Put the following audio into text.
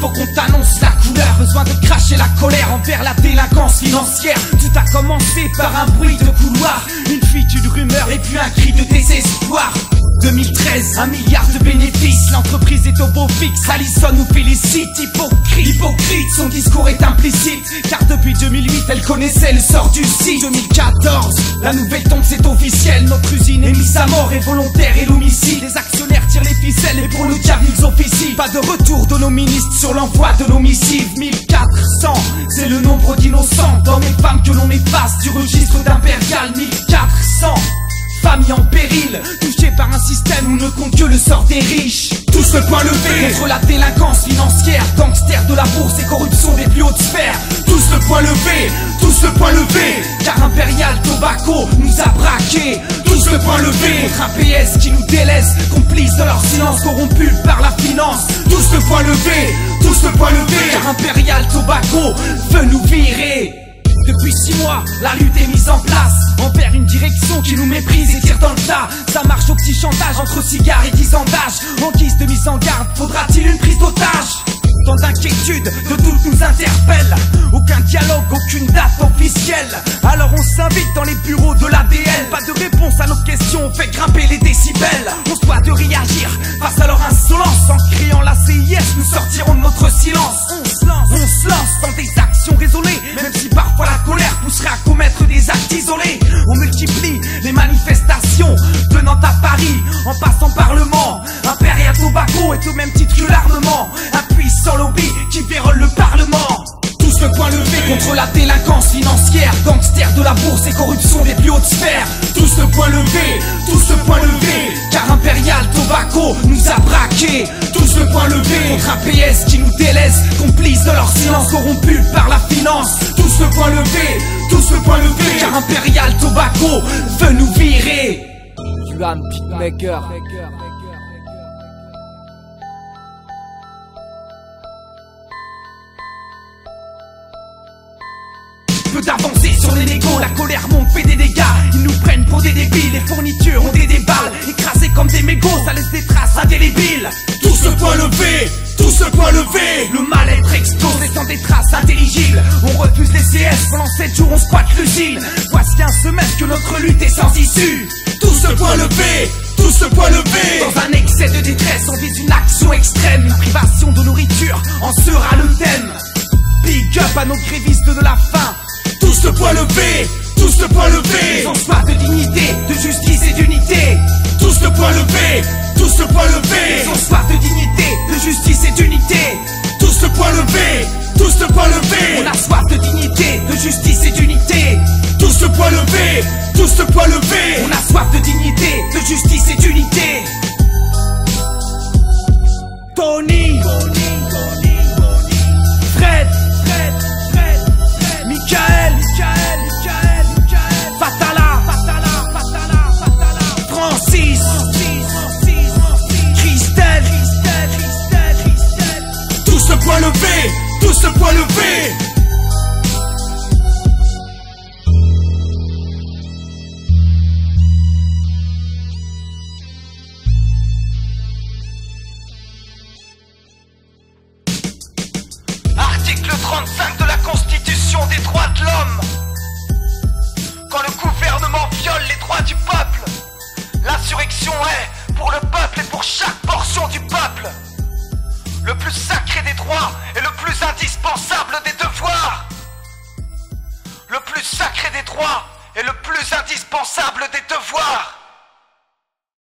faut qu'on t'annonce la couleur. Besoin de cracher la colère envers la délinquance financière. Tout a commencé par un bruit de couloir, une fuite, une rumeur et puis un cri de désespoir. 2013, 1 milliard de bénéfices, l'entreprise est au beau fixe. Allison nous félicite, hypocrite, son discours est implicite. Car depuis 2008, elle connaissait le sort du site. 2014, la nouvelle tombe, c'est officiel. Notre usine est mise à mort et volontaire et l'homicide. Les actionnaires tirent les ficelles et pour le diable ils officient. Pas de retour de nos ministres sur l'envoi de nos missives. 1400, c'est le nombre d'innocents, d'hommes et femmes que l'on efface du registre d'impérial. 1400 familles en péril, touchées par un système où ne compte que le sort des riches. Tous le point levé contre la délinquance financière, gangsters de la bourse et corruption des plus hautes sphères. Tous le point levé, car Imperial Tobacco nous a braqués. Tous le point levé contre un PS qui nous délaisse, complices de leur silence corrompu par la finance. Tous le point levé, car Imperial Tobacco veut nous virer. Depuis 6 mois, la lutte est mise en place envers une direction qui nous méprise et tire dans le tas. Ça marche au petit chantage entre cigares et 10 ans d'âge. En guise de mise en garde, faudra-t-il une prise d'otage? Tant d'inquiétudes, de doutes nous interpellent. Aucun dialogue, aucune date officielle. Alors on s'invite dans les bureaux de l'ADL. Pas de réponse à nos questions, on fait grimper les décibels. On se doit de réagir face à leur insolence. En criant la CIS, nous sortirons de notre silence. On se lance dans des actions raisonnées, même si parfois la colère pousserait à commettre des actes isolés. On multiplie les manifestations de Nantes à Paris, en passant par le Mans. Imperial Tobacco est au même titre que l'armement, un puissant lobby qui vérole le Parlement. Tous le point levé contre la délinquance financière, gangsters de la bourse et corruption des plus hautes sphères. Tous le point levé, car Imperial Tobacco nous a braqués. Tous le point levé contre un PS qui nous délaisse, complices de leur silence corrompu par la finance. Tous le point levé, car Imperial Tobacco veut nous virer. Juan Beatmaker. Peu d'avancée sur les négos, la colère monte, fait des dégâts. Ils nous prennent pour des débiles, les fournitures ont des balles écrasées comme des mégots, ça laisse des traces indélébiles. Tous le point levé, le mal-être explose laissant des traces intelligibles. On refuse les CS, pendant 7 jours on squatte l'usine. Voici un semestre que notre lutte est sans issue. Tous le point levé, dans un excès de détresse, on vise une action extrême. Une privation de nourriture en sera le thème. Big up à nos grévistes de la faim. Tous le point levé, ils ont soif de dignité, de justice et d'unité. Tous le point levé, ils ont soif de dignité, de justice et d'unité. Tous le point levé, on a soif de dignité, de justice et d'unité. Tous le point levé, on a soif de dignité, de justice et d'unité. Tony, Fred, Michael, Fatala, Francis, Christelle. Tous le point levé. Article 35 de la Constitution des droits de l'homme. Quand le gouvernement viole les droits du peuple, l'insurrection est pour le peuple et pour chaque portion du peuple. Le plus sacré des droits et le plus indispensable des devoirs. Le plus sacré des droits et le plus indispensable des devoirs.